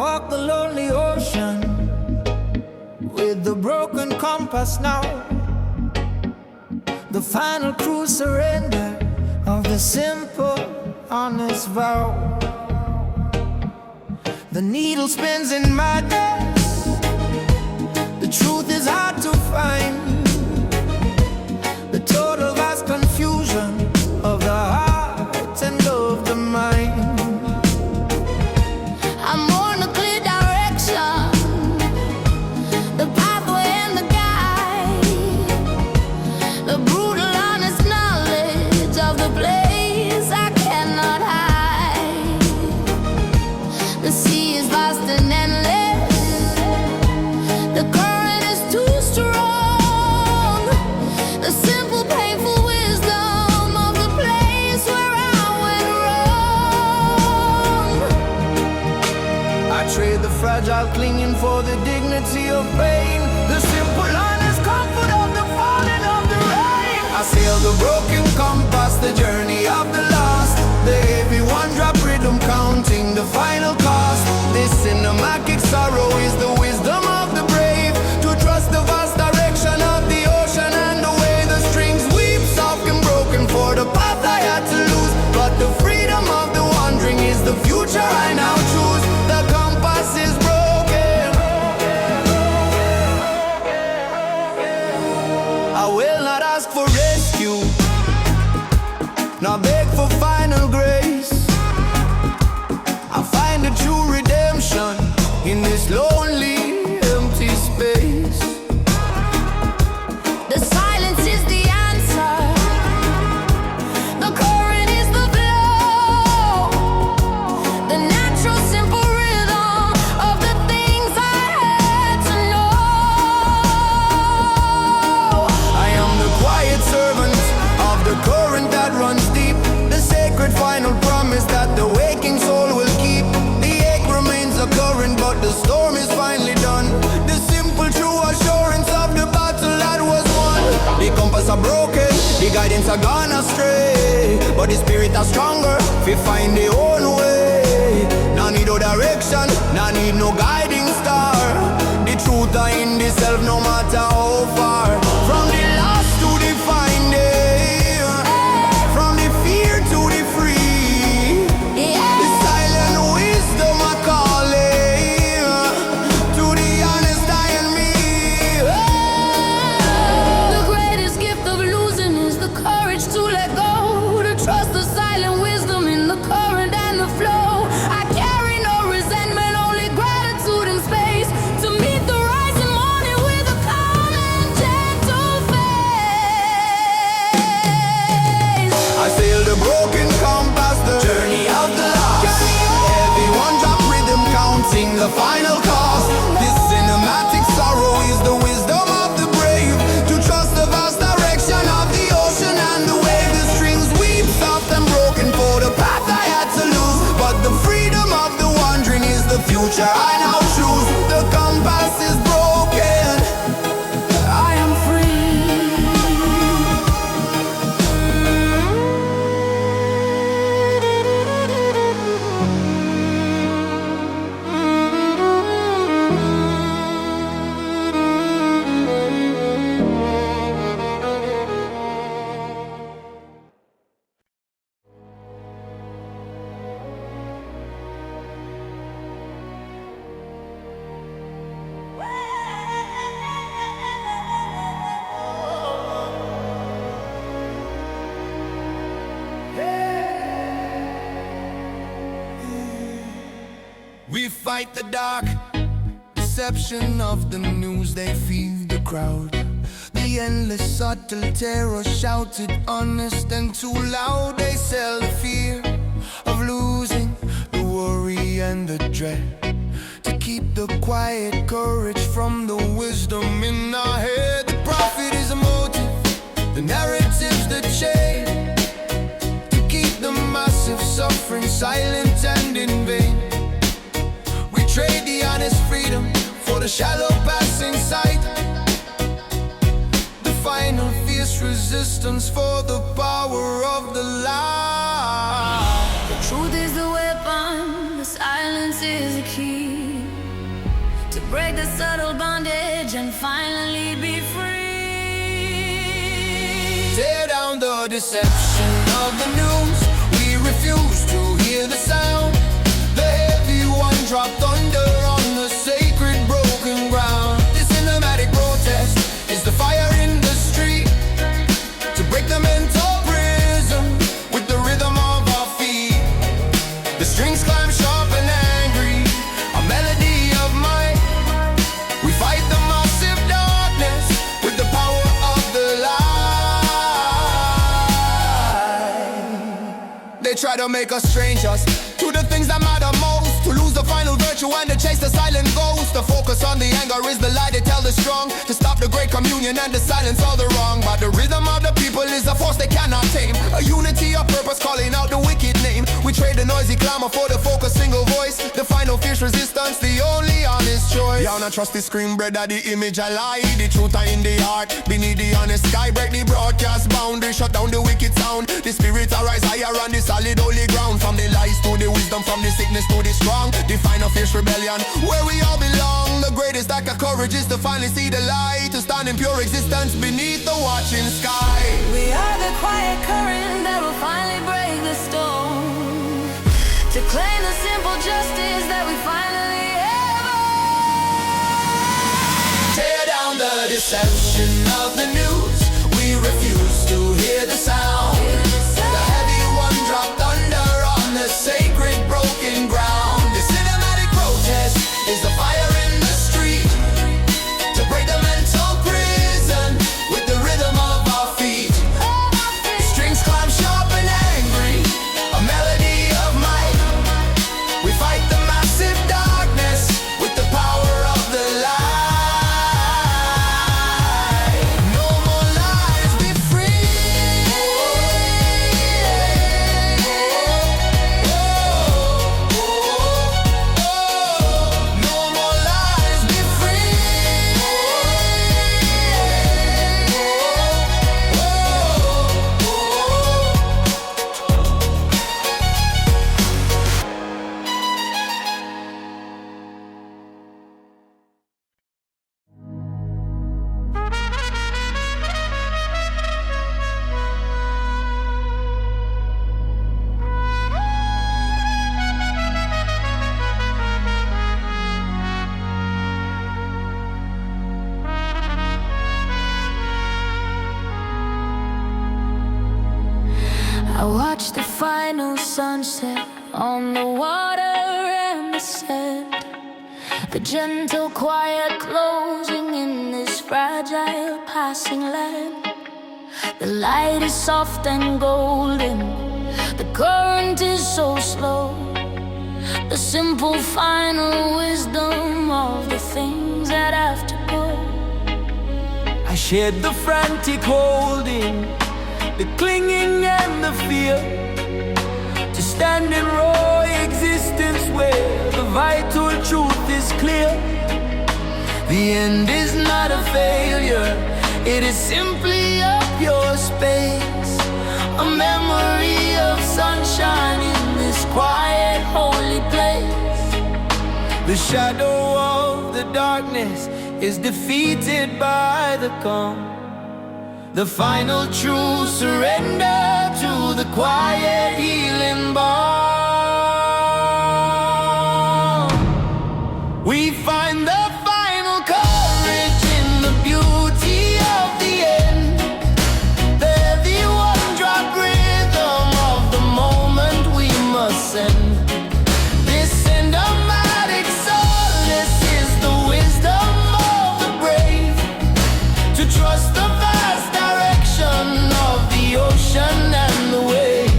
walk the lonely ocean with the broken compass now. The final cruise surrender of the simple, honest vow. The needle spins in madness. The truth is hard to find. The total vast confusion of the heart and of the mind. I'm on a clear direction, the pathway and the guide, the brutal honest knowledge of the place I cannot hide. The sea is vast and endless, the current is too strong. The simple painful wisdom of the place where I went wrong. I trade the fragile clinging for the dignity of pain, the simple honest comfort of the falling of the rain. I sail the broken compass, the journey of the lost, the heavy one-drop rhythm counting the final cost. This cinematic sorrow is the wisdom of the brave, to trust the vast direction of the ocean and the way the strings weep soft and broken for the path I had to lose. But the freedom of the wandering is the future I now choose. The compass is broken. I will not ask for rescue, nor beg for final grace. I find a true redemption in this lonely, empty space. The silence is the answer, the current is the flow, the natural simple rhythm of the things I had to know. I am the quiet servant of the current that runs deep, the sacred final promise that the waking soul will keep. The ache remains a current, but the storm is finally done. The simple true assurance of the battle that was won. The compass are broken, the guidance are gone astray, but the spirit are stronger, we find the own way. No need no direction, no need no guiding star. The truth are in the self, no matter how far. From the lost to the finding, from the fear to the free. The silent wisdom I call it, to the honest I and me. The greatest gift of losing is the courage to let go, to trust the silent wisdom in the current and the flow. I carry no resentment, only gratitude and space, to meet the rising morning with a calm and gentle face. I sail the broken compass, the journey of the lost. Every one drop rhythm counting the final cost. This cinematic sorrow is the wisdom of the brave, to trust the vast direction of the ocean and the wave. The strings weep soft and broken for the path I had to lose, but the freedom of the wandering is the future I now choose. The compass is broken, I am free. We fight the dark deception of the news, they feed the crowd. The endless subtle terror shouted honest and too loud. They sell the fear of losing, the worry and the dread, to keep the quiet courage from the wisdom in our head. The prophet is a motive, the narrative's the chain, to keep the massive suffering silent and in vain. Trade the honest freedom for the shallow passing sight, the final fierce resistance for the power of the lie. The truth is the weapon, the silence is the key. break the subtle bondage and finally be free. Tear down the deception of the news. We refuse to hear the sound. The heavy one dropped thunder on the sacred broken ground. The cinematic protest is the fire in the street to break the mental prison with the rhythm of our feet. The strings climb sharp and angry, a melody of might. We fight the massive darkness with the power of the light. They try to make us strangers to the things that matter most, to lose the final virtue and to chase the silent ghost. The focus on the anger is the lie they tell the strong, to stop the great communion and to silence all the wrong. But the rhythm of the people is a force they cannot tame, a unity of purpose calling out the wicked name. We trade the noisy clamor for the focused single voice, the final fierce resistance, the only honest choice. Y'all not trust the screen, brother, the image a lie. The truth are in the heart, beneath the honest sky. Break the broadcast boundary, shut down the wicked sound. The spirits arise higher on the solid holy ground. From the lies to the wisdom, from the sickness to the strong, the final fierce rebellion where we all belong. The greatest act of courage is to finally see the light, to stand in pure existence beneath the watching sky. We are the quiet current that will finally break the storm, to claim the simple justice that we finally have. Tear down the deception of the news. We refuse to hear the sound. The heavy one dropped thunder on the sacred broken ground. The cinematic protest is the fire in the street to break the mental prison with the rhythm of our feet. The strings climb sharp and angry, a melody of might. We fight the massive darkness with the power of the light. No more lies, be free. No more lies, be free. I watch the final sunset on the water and the sand, the gentle quiet closing in this fragile passing land. The light is soft and golden, the current is so slow, the simple final wisdom of the things that have to go. I shared the frantic holding, the clinging and the fear, to stand in raw existence where the vital truth is clear. The end is not a failure, it is simply a pure space, a memory of sunshine in this quiet holy place. The shadow of the darkness is defeated by the calm, the final true surrender to the quiet healing balm. We find the final courage in the beauty of the end, the heavy one drop rhythm of the moment we must send. This cinematic solace is the wisdom of the brave, to trust the vast direction of the ocean and the wave.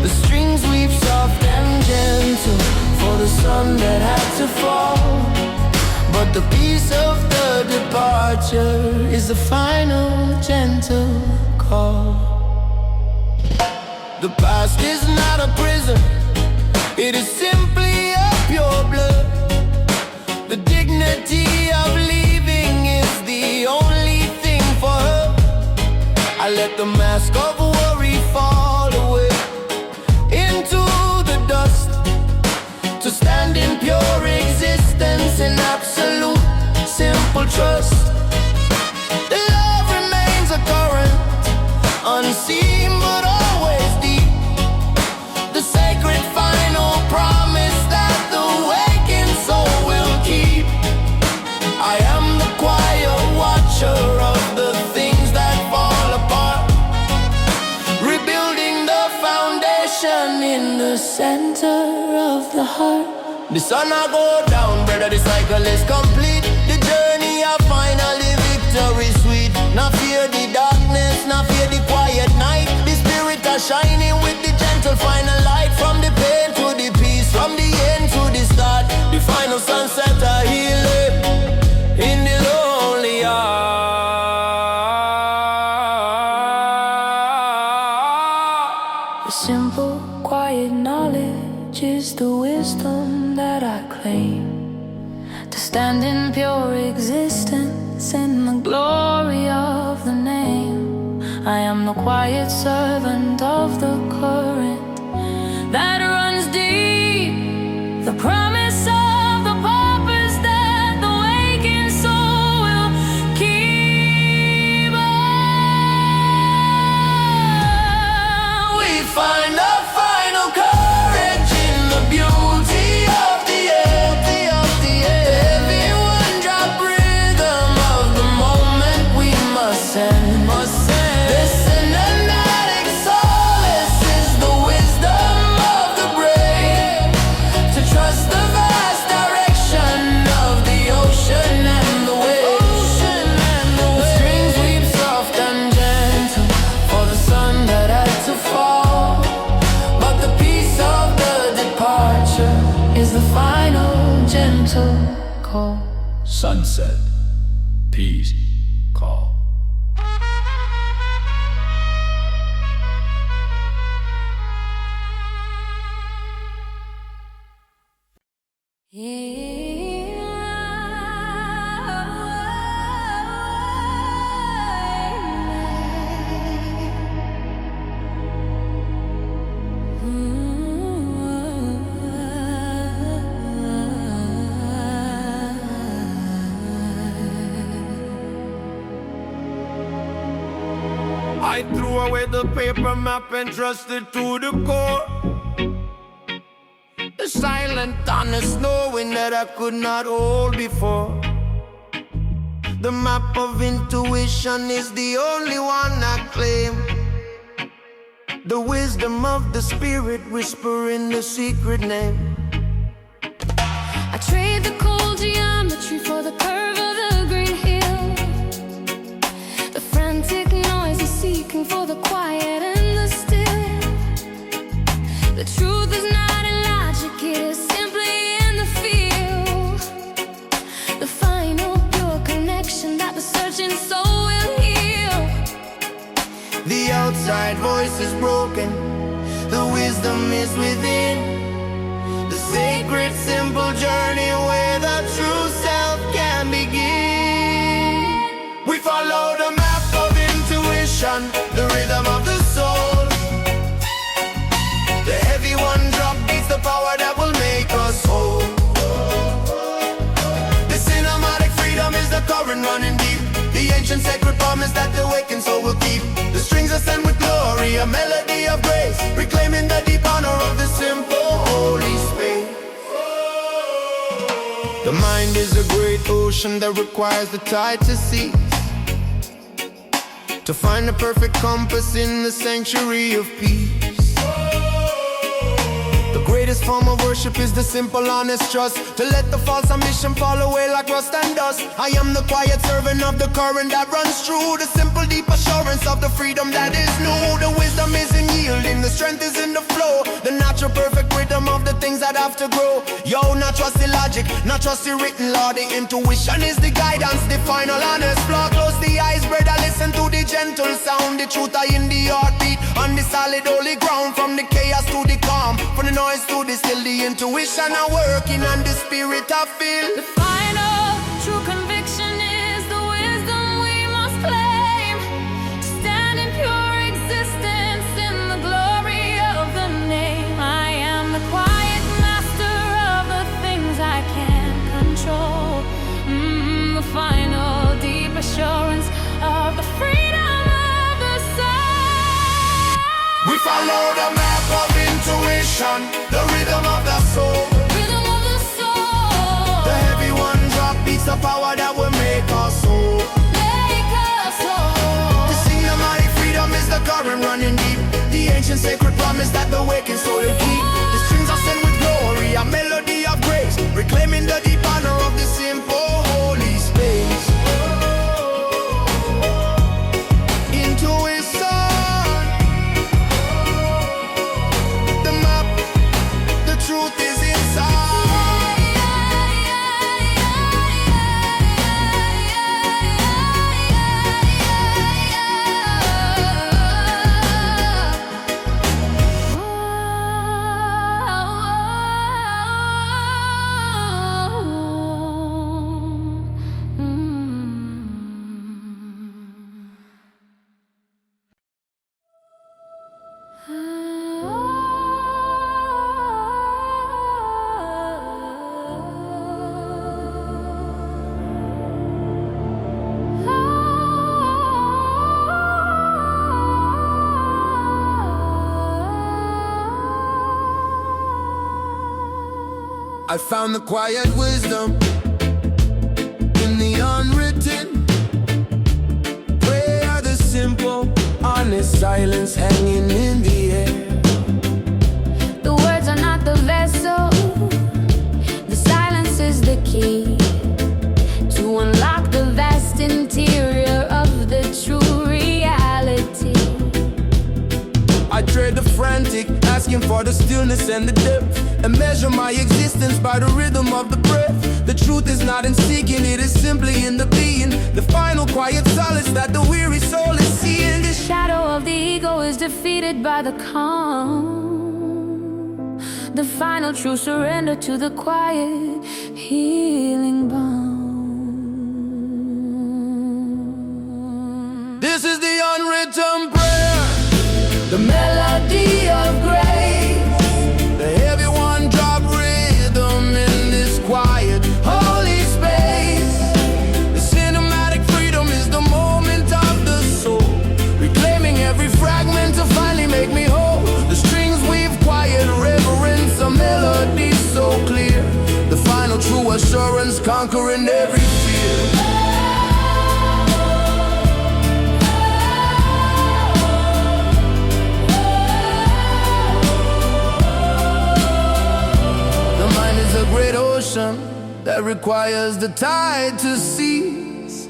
The strings weave soft and gentle for the sun that had to fall, but the peace of the departure is the final gentle call. The past is not a prison, it is simply a pure blood. The dignity of leaving is the only thing for her. I let the mask of worry fall away into the dust, to stand in pure existence in absolute trust. The love remains a current, unseen but always deep. The sacred final promise that the waking soul will keep. I am the quiet watcher of the things that fall apart, rebuilding the foundation in the center of the heart. The sun I go down, brother, the cycle is complete. The journey I finally victory sweet. Not fear the darkness, not fear the quiet night. The spirit are shining with the gentle final light. From the pain to the peace, from the end to the start. The final sunset I heal it in the lonely heart. The simple, quiet knowledge is the wisdom that I claim, to stand in pure existence in the glory of the name. I am the quiet servant of the current that runs deep, the promise of the purpose that the waking soul will keep. We find a final courage in the beauty of the end. Every one drop rhythm of the moment we must send. The cinematic solace is the wisdom of the brave, to trust the vast direction of the ocean and the waves. The strings weep soft and gentle for the sun that had to fall, but the peace of the departure is the final gentle call. Sunset, peace, call. I threw away the paper map and trusted to the core. The silent honest knowing that I could not hold before. The map of intuition is the only one I claim. The wisdom of the spirit whispering the secret name. I trade the cold geometry for the curve of the green hill. The frantic noise is seeking for the quiet and the still. The truth is not in logic, it is simply in the feel. The final pure connection that the searching soul will heal. The outside voice is broken, the wisdom is within. The sacred simple journey where the true self can begin. We follow the map of intuition, the rhythm of the soul. The heavy one drop beats the power that will make us whole. The cinematic freedom is the current running deep, the ancient sacred promise that the waking soul will keep. The strings are sent with glory, a melody of grace, reclaiming the deep honor of the simple holy space. The mind is a great ocean that requires the tide to cease, to find the perfect compass in the sanctuary of peace. The greatest form of worship is the simple honest trust, to let the false ambition fall away like rust and dust. I am the quiet servant of the current that runs through, the simple deep assurance of the freedom that is new. The wisdom is in yielding, the strength is in the flow, the natural perfect rhythm of the things that have to grow. Yo, not trust the logic, not trust the written law. The intuition is the guidance, the final honest flaw. Close the eyes, brother, listen to the gentle sound. The truth are in the heartbeat, on the solid holy ground. From the chaos to the calm, from the noise to the still, the intuition are working and the spirit I feel. The final true conviction is the wisdom we must claim, to stand in pure existence in the glory of the name. I am the quiet master of the things I can't control. The final promise that the waking soul will keep. The strings are sent with glory, a melody of grace, reclaiming the deep honor of the simple holy space. Into his son, the map, the truth is inside. I found the quiet wisdom in the unwritten. Prayer, the simple, honest silence hanging in the air. The words are not the vessel, the silence is the key to unlock the vast interior of the true reality. I trade the frantic, asking for the stillness and the depth, and measure my existence by the rhythm of the breath. The truth is not in seeking, it is simply in the being, the final quiet solace that the weary soul is seeing. The shadow of the ego is defeated by the calm, the final true surrender to the quiet healing balm. This is the unwritten prayer, The melody of grace, the heavy one drop rhythm in this quiet holy space. The cinematic freedom is the moment of the soul, reclaiming every fragment to finally make me whole. The strings weave quiet reverence, a melody so clear, the final true assurance conquering every fear. A great ocean that requires the tide to cease,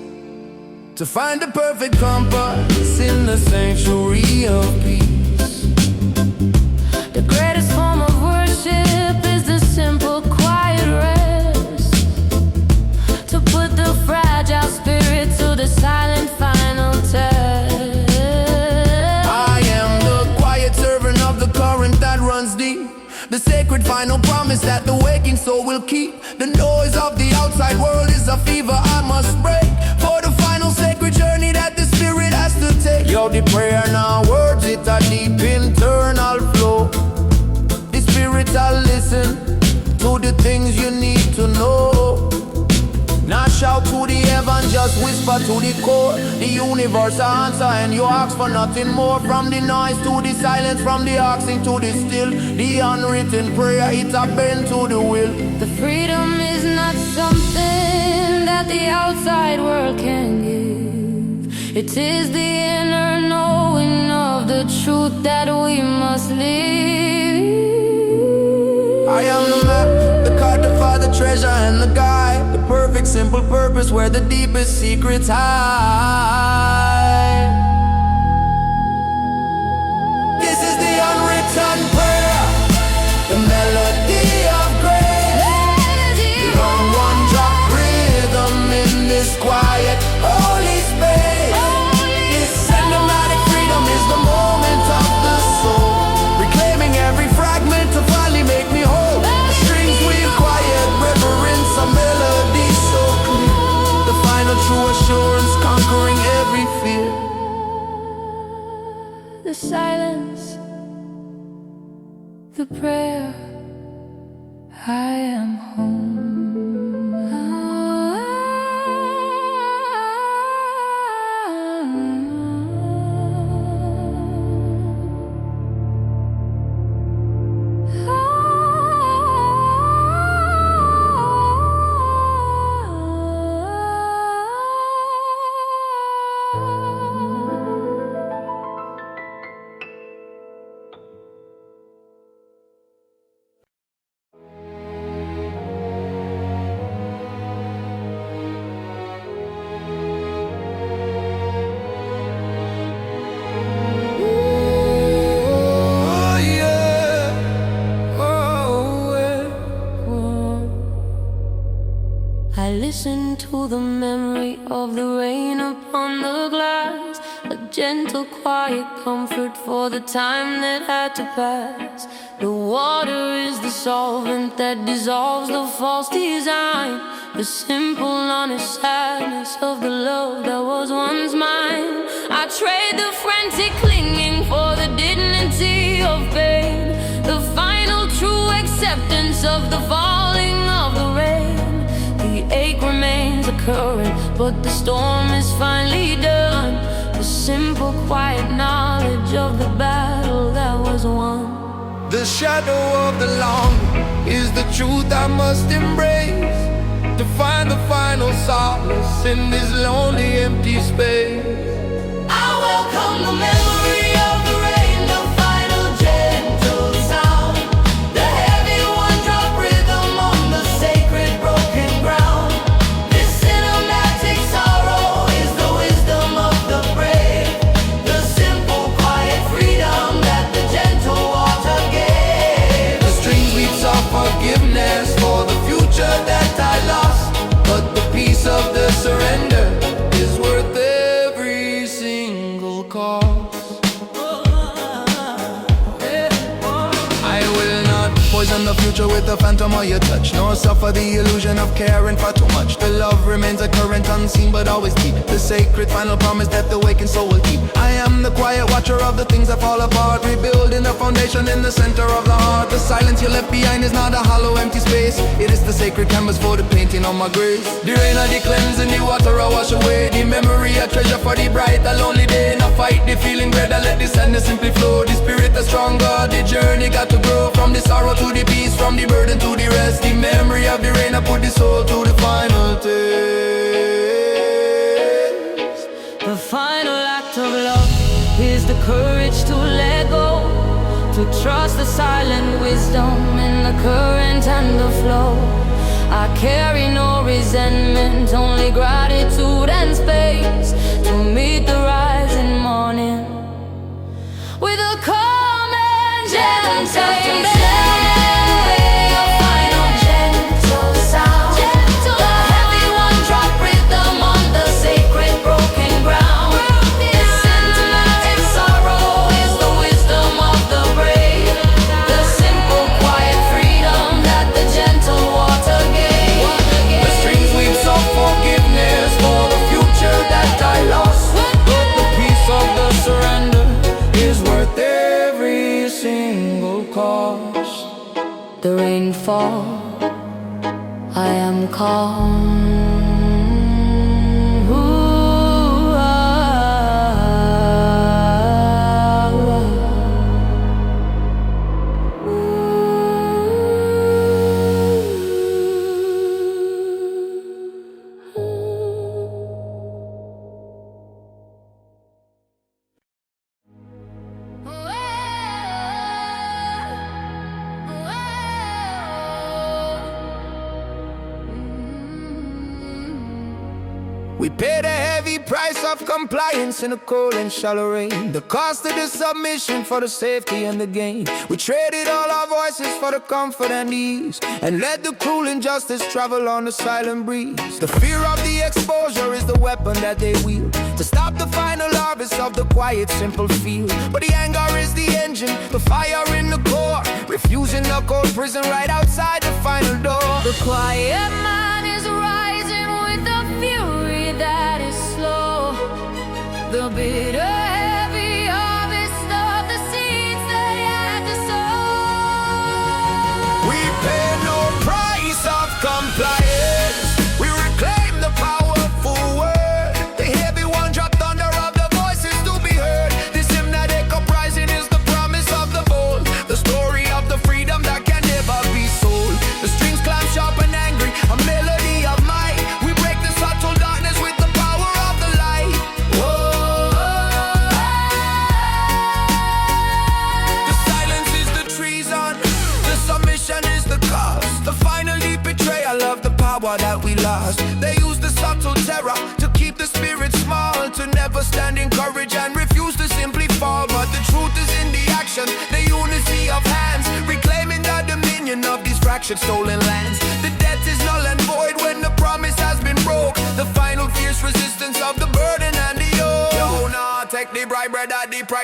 to find the perfect compass in the sanctuary of peace. the greatest form of worship is the simple quiet rest, to put the fragile spirit to the silent final test. I am the quiet servant of the current that runs deep, the sacred final promise that the waking soul will keep. The noise of the outside world is a fever I must break, for the final sacred journey that the spirit has to take. Yo, the prayer now words, it a deep internal flow. The spirit will listen to the things you need to know. Not shout to the heaven, just whisper to the core. The universe answer and you ask for nothing more. From the noise to the silence, from the asking to the still. The unwritten prayer, it's a bend to the will. The freedom is not something that the outside world can give. It is the inner knowing of the truth that we must live. I am the map, the codify, the treasure and the guide, the perfect simple purpose where the deepest secrets hide. This is the unwritten prayer, the melody of grace, the one drop rhythm in this quiet holy space. This cinematic freedom is the moment of the soul, reclaiming every fragment to finally make me whole. The strings weave quiet reverence, a melody so clear, the final true assurance conquering every fear. The silence, the prayer, I am home. I listen to the memory of the rain upon the glass, a gentle, quiet comfort for the time that had to pass. The water is the solvent that dissolves the false design, the simple, honest sadness of the love that was once mine. I trade the frantic clinging for the dignity of pain, the final true acceptance of the falling of the rain. The ache remains a current, but the storm is finally done. The simple, quiet knowledge of the battle that was won. The shadow of the long is the truth I must embrace, to find the final solace in this lonely, empty space. I welcome the memory of the rain, the final gentle sound, the heavy one-drop rhythm on the sacred broken ground. This cinematic sorrow is the wisdom of the brave, the simple, quiet freedom that the gentle water gave. The strings weave soft forgiveness for the future that I lost, but the peace of the surrender is worth every single cost. I will not poison the future with the phantom of your touch, nor suffer the illusion of caring for too much. The love remains a current, unseen but always deep, the sacred final promise that the wakened soul will keep. I am the quiet watcher of the things that fall apart, rebuilding the foundation in the center of the heart. The silence you left behind is not a hollow, empty space. It is the sacred canvas for the painting on my grave. The rain of the cleansing, the water I wash away, the memory a treasure for the bright, a lonely day. Not fight the feeling better, let the sadness simply flow. The spirit is stronger, the journey got to grow, from the sorrow to the peace, from the burden to the rest. The memory of the rain, I put the soul to the final taste. The final act of love is the courage to let go, to trust the silent wisdom in the current and the flow. I carry no resentment, only gratitude and space, to meet the rising morning with a calm and gentle. The rain fall, I am calm. We paid a heavy price of compliance in the cold and shallow rain, the cost of the submission for the safety and the gain. We traded all our voices for the comfort and ease, and let the cruel injustice travel on the silent breeze. The fear of the exposure is the weapon that they wield, to stop the final harvest of the quiet, simple field. But the anger is the engine, the fire in the core, refusing the cold prison right outside the final door. The quiet man is rising with the fury that is slow, the bitter, heavy harvest of the seeds they had to sow. We pay no price of compliance, we reclaim the powerful word, the heavy one drop thunder of the voices to be heard. This hymnatic uprising is the promise of the bold, the story of the freedom that can never be sold. The strings climb sharp and angry, a melody of might. We break the subtle darkness with the power of the light. Whoa. The silence is the treason, the submission is the cost, the final deep betrayal of the power that we lost. They use the subtle terror to keep the spirit small, to never stand in courage and refuse to simply fall. But the truth is in the action, the unity of hands, reclaiming the dominion of these fractured stolen lands. The debt is null and void when the promise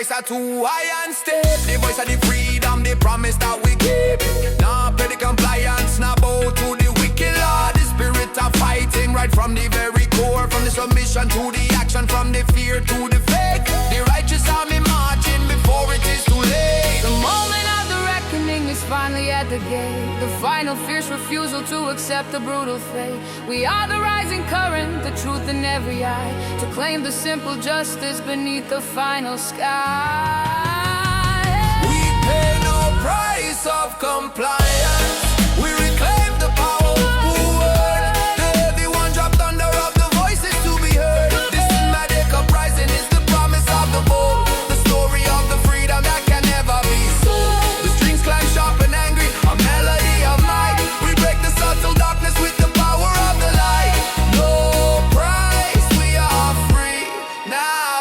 price are too high and steep. The voice of the freedom, the promise that we keep. Nah, play the compliance, nah bow to the wicked Lord. The spirit of fighting right from the very core. From the submission to the action, from the fear to the faith. The righteous army marching before it is too late. The moment of the reckoning is finally at the gate. The final fierce refusal to accept the brutal fate. We are the rising current, the truth in every eye, to claim the simple justice beneath the final sky. We pay no price of compliance. We reclaim the power of word. The heavy one dropped under of the voices to be heard. This Sinematic uprising is the promise of the bold, the story of the freedom that can never be sold. The strings climb sharp and angry, a melody of might. We break the subtle darkness with the power of the light. No price, we are free now.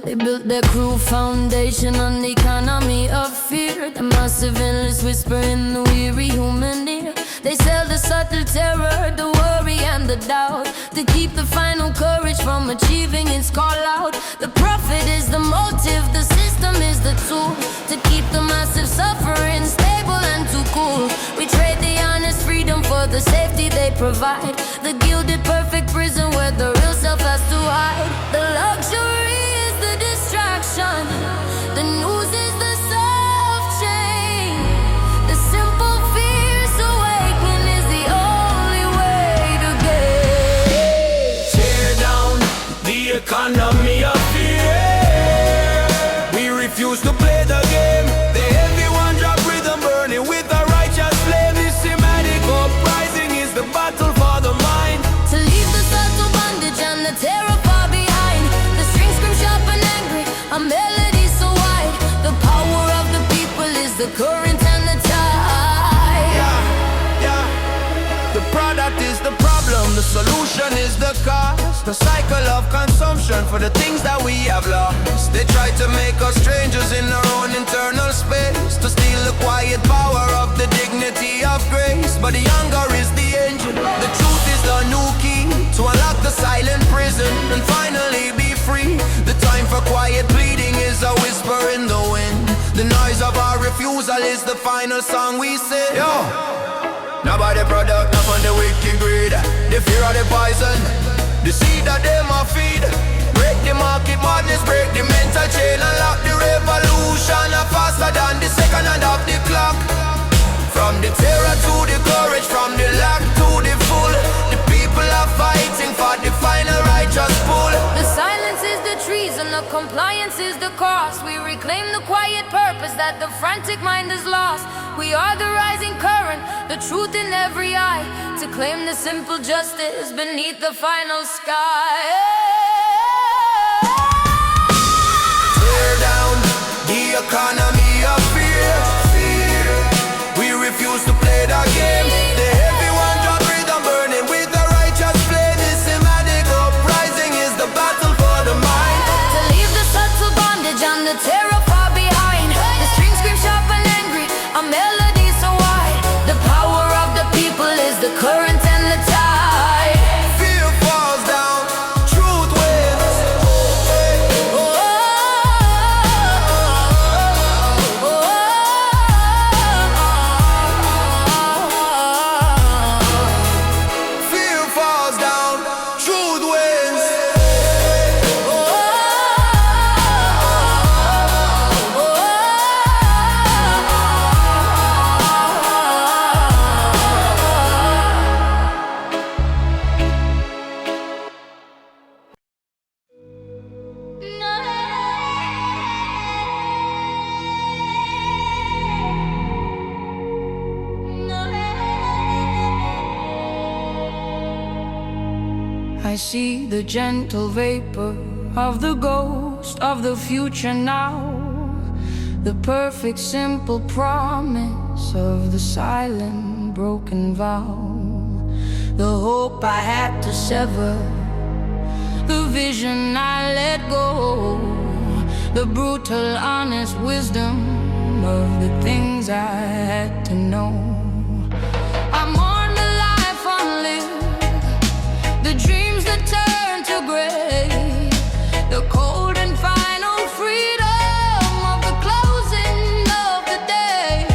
They built their cruel foundation on the economy of fear. The massive endless whisper in the weary human ear. They sell the subtle terror, the worry and the doubt, to keep the final courage from achieving its call out. The profit is the motive, the system is the tool, to keep the massive suffering stable and too cool. We trade the honest freedom for the safety they provide, the gilded perfect prison where the real self has to hide. The luxury is the distraction, the news is the soft chain. The simple fierce awakening is the only way to gain. Tear down the economy of fear. We refuse to play the game. The heavy one drop rhythm burning with a righteous flame. This Sinematic uprising is the battle for the mind. To leave the subtle bondage and the terror far behind. The strings scream sharp and angry, a melody so wide. The power of the people is the current and the tide. Yeah. The product is the problem, the solution is the cause. The cycle of consumption for the things that we have lost. They try to make us strangers in our own internal space, to steal the quiet power of the dignity of grace. But the hunger is the engine, the truth is the new key, to unlock the silent prison and finally be free. The time for quiet pleading is a whisper in the wind. The noise of our refusal is the final song we sing. Yo! Nobody product, not on the wicked greed. The fear of the poison, the seed that them a feed. Break the market madness, break the mental chain, unlock the revolution faster than the second hand of the clock. From the terror to the courage, from the lack to the full, the people are fighting for the final righteous pull. The silence is the treason, the compliance is the cost. We reclaim the quiet purpose that the frantic mind has lost. We are the rising current, the truth in every eye, to claim the simple justice beneath the final sky. Tear down the economy of fear. We refuse to play that game. The heavy one drop rhythm burning with a righteous flame. This Sinematic uprising is the battle for the mind. To leave the subtle bondage and the terror far behind. The strings scream sharp and angry, a melody so wide. The power of the people is the current and the tide. Fear falls down, truth wins. I see the gentle vapor of the ghost of the future now, the perfect simple promise of the silent broken vow, the hope I had to sever, the vision I let go, the brutal honest wisdom of the things I had to know. I mourn the life unlived, the dreams that turn to gray, the cold and final freedom of the closing of the day.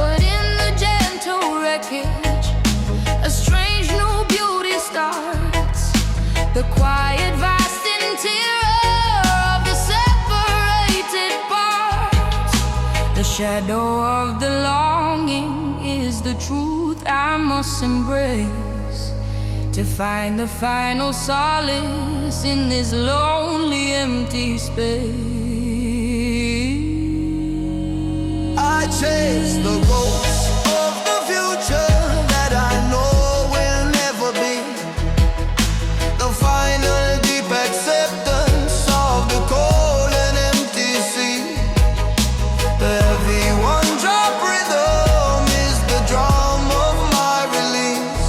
But in the gentle wreckage, a strange new beauty starts, the quiet vast interior of the separated parts. The shadow of the longing is the truth I must embrace, to find the final solace in this lonely empty space. I chase the ghosts of the future that I know will never be, the final deep acceptance of the cold and empty sea. The heavy one-drop rhythm is the drum of my release,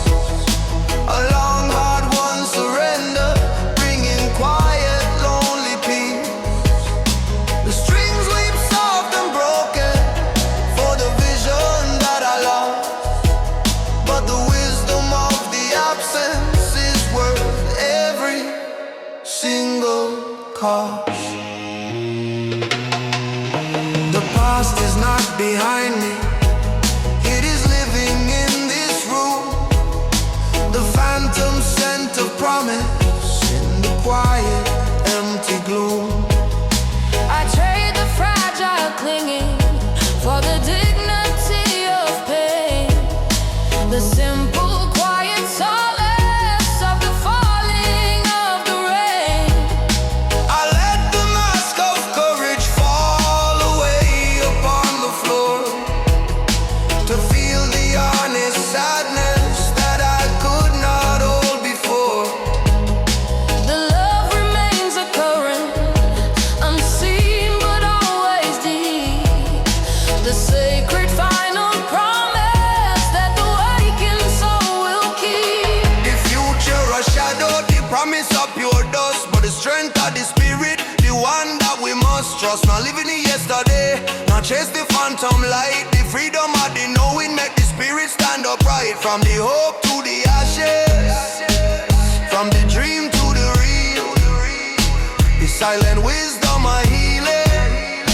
a long hard one surrender, bringing quiet lonely peace. The strings weep soft and broken for the vision that I lost, but the wisdom of the absence is worth every single cost. The past is not behind me, it is living in this room, the phantom scent of promise in the quiet, empty gloom. I trade the fragile clinging for the dignity of pain, the simple quiet solace of the falling of the rain. I let the mask of courage fall away upon the floor, to feel the honest sadness that I could not hold before. The love remains a current, unseen but always deep, the sacred final promise that the wakened soul will keep. The future a shadow, the promise of pure dust, but the strength of the spirit, the one that we must trust. Not living in yesterday, not chase the phantom light, the freedom of the knowing make the spirit stand upright. From the hope to the ashes, from the dream to the real, the silent wisdom of healing,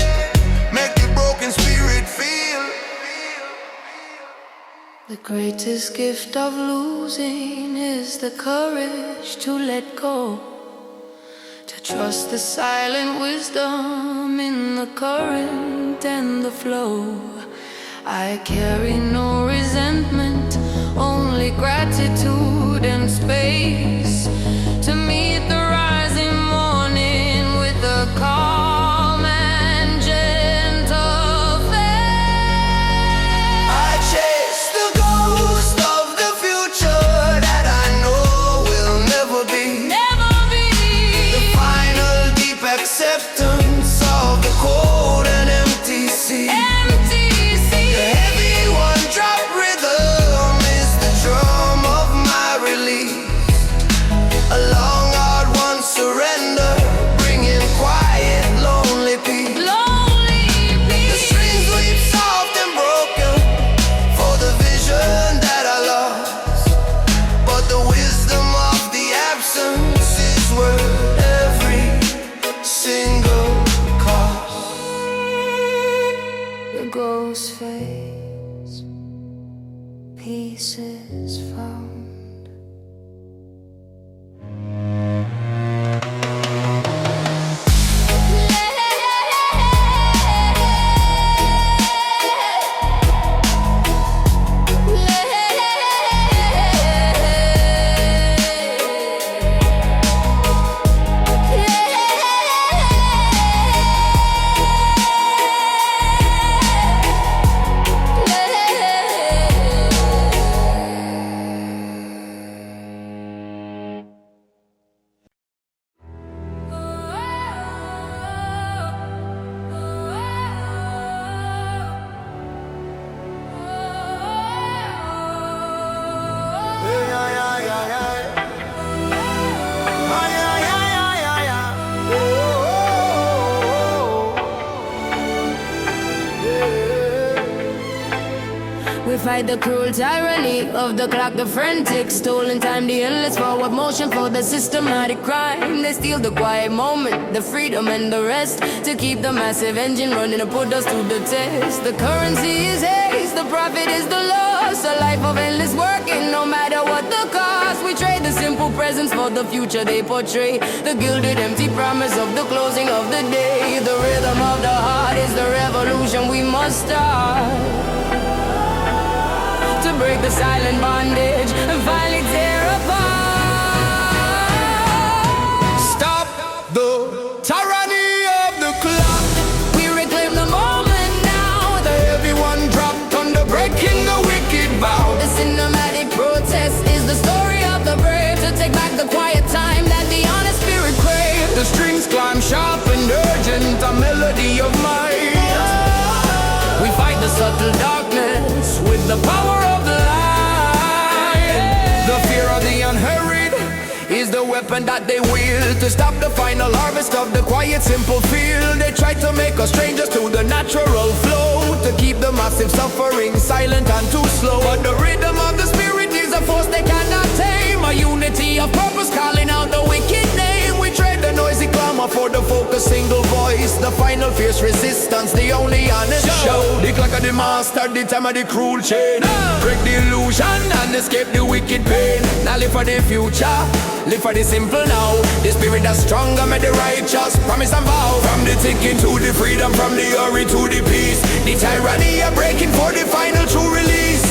make the broken spirit feel. The greatest gift of losing is the courage to let go, to trust the silent wisdom in the current and the flow. I carry no resentment, only gratitude and space, to meet the rising morning with a calm and gentle faith. I chase the ghost of the future that I know will never be, Never be the final deep acceptance of the cold and empty sea. empty sea. The heavy one-drop rhythm is the drum of my release, a long hard one surrender, bringing quiet lonely peace. Lonely The peace. strings weep soft and broken for the vision that I lost, but the wisdom of the absence is worth every single cost. The ghost fades, peace is found. fight the cruel tyranny of the clock, the frantic stolen time, the endless forward motion for the systematic crime. They steal the quiet moment, the freedom and the rest, to keep the massive engine running and put us to the test. The currency is haste, the profit is the loss, a life of endless working no matter what the cost. We trade the simple presence for the future they portray, the gilded empty promise of the closing of the day. The rhythm of the heart is the revolution we must start, to break the silent bondage and finally tear apart. Stop the tyranny of the clock. We reclaim the moment now, the Everyone dropped under breaking the wicked vow. The cinematic protest is the story of the brave, to take back the quiet time that the honest spirit craves. The strings climb sharp and urgent, a melody of might. We fight the subtle darkness with the power of the light. The fear of the unhurried is the weapon that they wield, to stop the final harvest of the quiet, simple field. They try to make us strangers to the natural flow, to keep the massive suffering silent and too slow. But the rhythm of the spirit is a force they cannot tame, a unity of purpose calling out the wicked name. We trade the noisy clamor for the focused single voice, the final fierce resistance, the only honest show. The clock of the master, the time of the cruel chain. Break the illusion and escape the wicked pain. Now live for the future, live for the simple now. The spirit that's stronger, made the righteous promise and vow. From the ticking to the freedom, from the hurry to the peace. The tyranny are breaking for the final true release.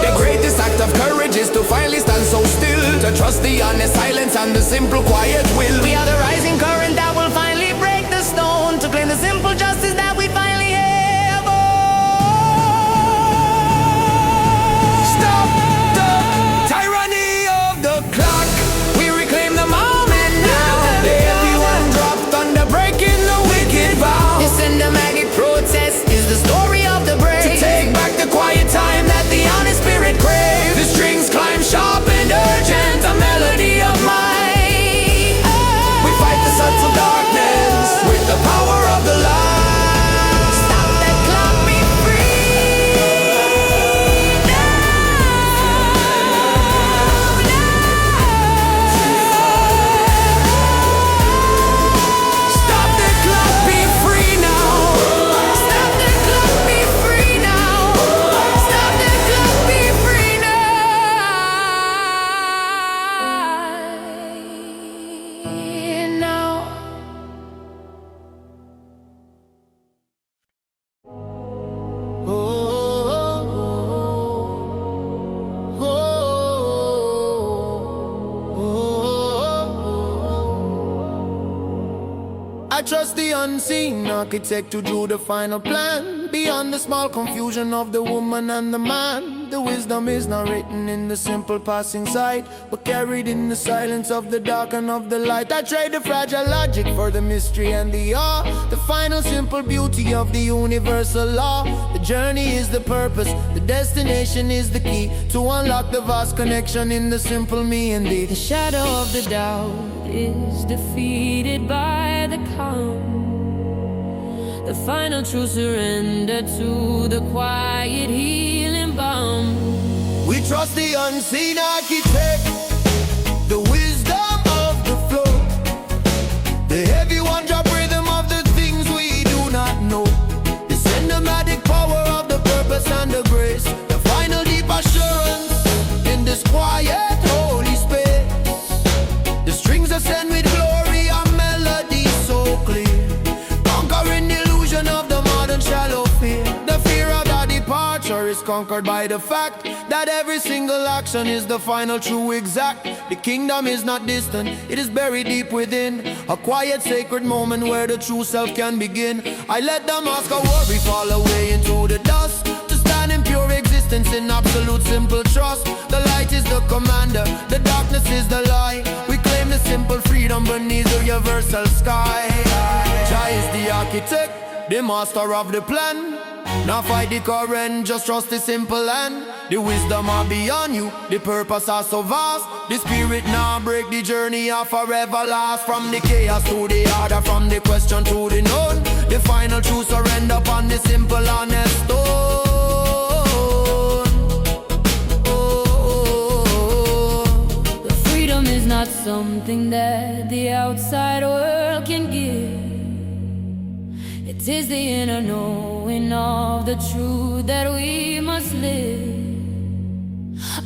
The greatest act of courage is to finally stand so still, to trust the honest silence and the simple quiet will. We are the rising current that will finally break the stone, to claim the simple justice that we finally have. Oh. Stop the tyranny of the clock. We reclaim the moment now. Everyone dropped under breaking the wicked vow. The cinematic protest is the story of the brave, To take back the quiet time that the honest spirit craves. The strings climb sharp and urgent, a melody of might. We fight the subtle darkness with the power of the light. Stop that clock, be free Stop the clock, be free now. Stop that clock, be free now. Stop that clock, be free now. I trust the unseen architect to do the final plan. Beyond the small confusion of the woman and the man, the wisdom is not written in the simple passing sight, but carried in the silence of the dark and of the light. I trade the fragile logic for the mystery and the awe, the final simple beauty of the universal law. The journey is the purpose, the destination is the key, to unlock the vast connection in the simple me and thee. The shadow of the doubt is defeated by the calm, the final true surrender to the quiet healing balm. We trust the unseen architect, the wisdom of the flow, the heavy one-drop rhythm of the things we do not know, the cinematic power of the purpose and the grace, the final deep assurance in this quiet holy space. The strings ascend with glory, a melody so clear, conquering the illusion of the modern shallow fear. The fear of the departure is conquered by the fact that every single action is the final true exact. The kingdom is not distant, it is buried deep within, a quiet sacred moment where the true self can begin. I let the mask of worry fall away into the dust, to stand in pure existence in absolute simple trust. The light is the commander, the darkness is the lie. We claim the simple freedom beneath the universal sky. Jah is the architect, the master of the plan. Now fight the current, just trust the simple hand. The wisdom are beyond you, the purpose are so vast. The spirit now break the journey of forever last. From the chaos to the order, from the question to the known, the final truth surrender upon the simple honest stone. not something that the outside world can give. It is the inner knowing of the truth that we must live.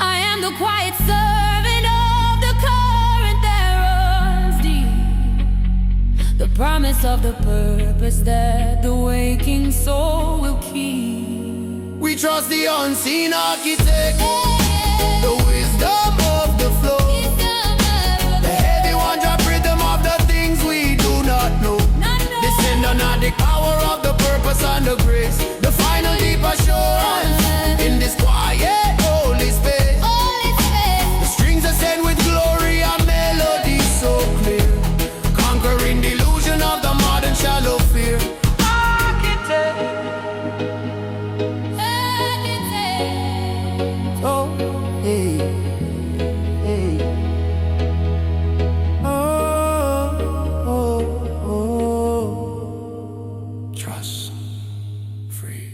I am the quiet servant of the current that runs deep, the promise of the purpose that the waking soul will keep. We trust the unseen architect, the wisdom of the flow, the heavy one-drop rhythm of the things we do not know. The symbiotic power of the purpose and the grace, the final deep assurance in this quiet holy space. The strings ascend with glory and melodies so clear, conquering the illusion of the modern shallow fear. Oh, hey, hey. Oh, oh, oh. Trust free.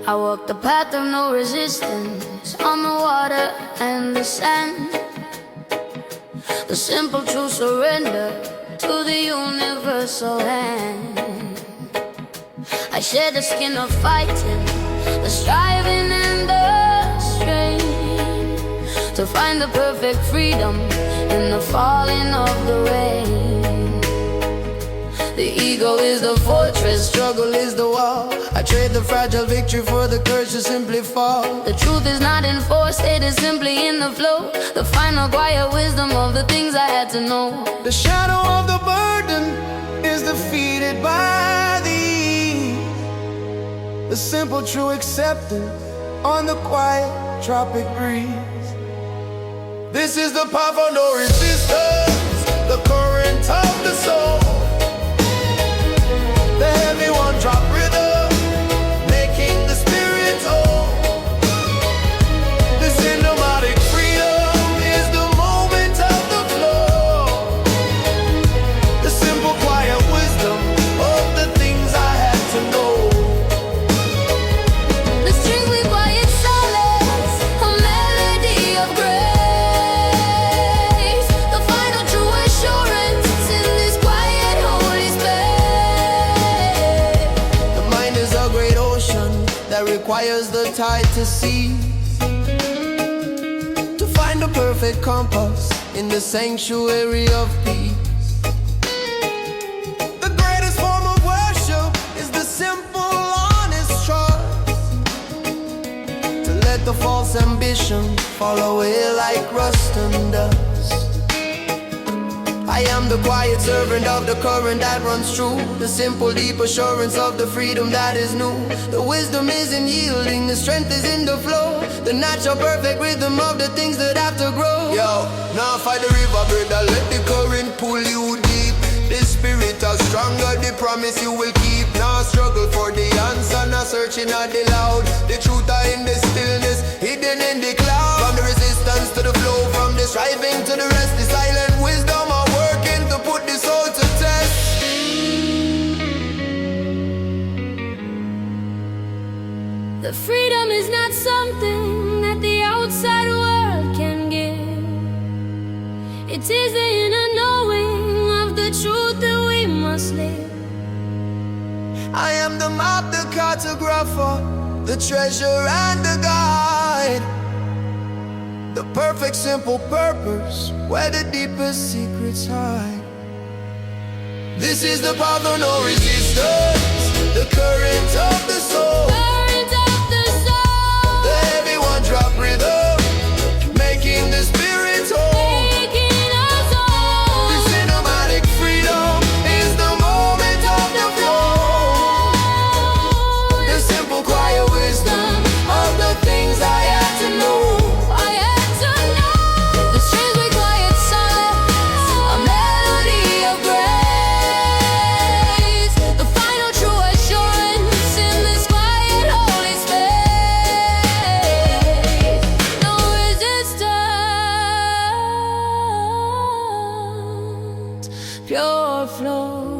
I walk the path of no resistance on the water and the sand. The simple true surrender to the universal hand. I share the skin of fighting, the striving and the strain, to find the perfect freedom in the falling of the rain. The ego is the fortress, struggle is the wall. I trade the fragile victory for the courage to simply fall. The truth is not enforced, it is simply in the flow, the final quiet wisdom of the things I had to know. The shadow of the burden is defeated by the ease, the simple true acceptance on the quiet tropic breeze. This is the path of no resistance, the current of the soul, the heavy one-drop rhythm, making the spirit whole. The cinematic freedom is the moment of the flow, the simple quiet wisdom of the things I had to know. The strings we quiet solace, a melody of grace, the final true assurance in this quiet holy space. The mind is a great ocean that requires the tide to cease, to find the perfect compass in the sanctuary of peace. The greatest form of worship is the simple, honest trust, to let the false ambition fall away like rust and dust. I am the quiet servant of the current that runs true, the simple deep assurance of the freedom that is new. The wisdom is in yielding, the strength is in the flow, the natural perfect rhythm of the things that have to grow. Yo, now fight the river, brother, let the current pull you deep. The spirit is stronger, the promise you will keep. Now struggle for the answer, now searching at the loud. The truth are in the stillness, hidden in the cloud. From the resistance to the flow, from the striving to the rest, the silent wisdom are working to put the soul to test. The freedom is not something that the outside world can give. It is the inner knowing of the truth that we must live. I am the map, the cartographer, the treasure and the guide, the perfect simple purpose where the deepest secrets hide. This is the path of no resistance, the current of the soul, Current of the soul, the heavy one-drop rhythm, making the spirit whole. making us all. The cinematic freedom is the moment of the flow, the simple quiet wisdom of the things I had to know. I had to know. The strings we quiet solace, a melody of grace, the final true assurance in this pure flow.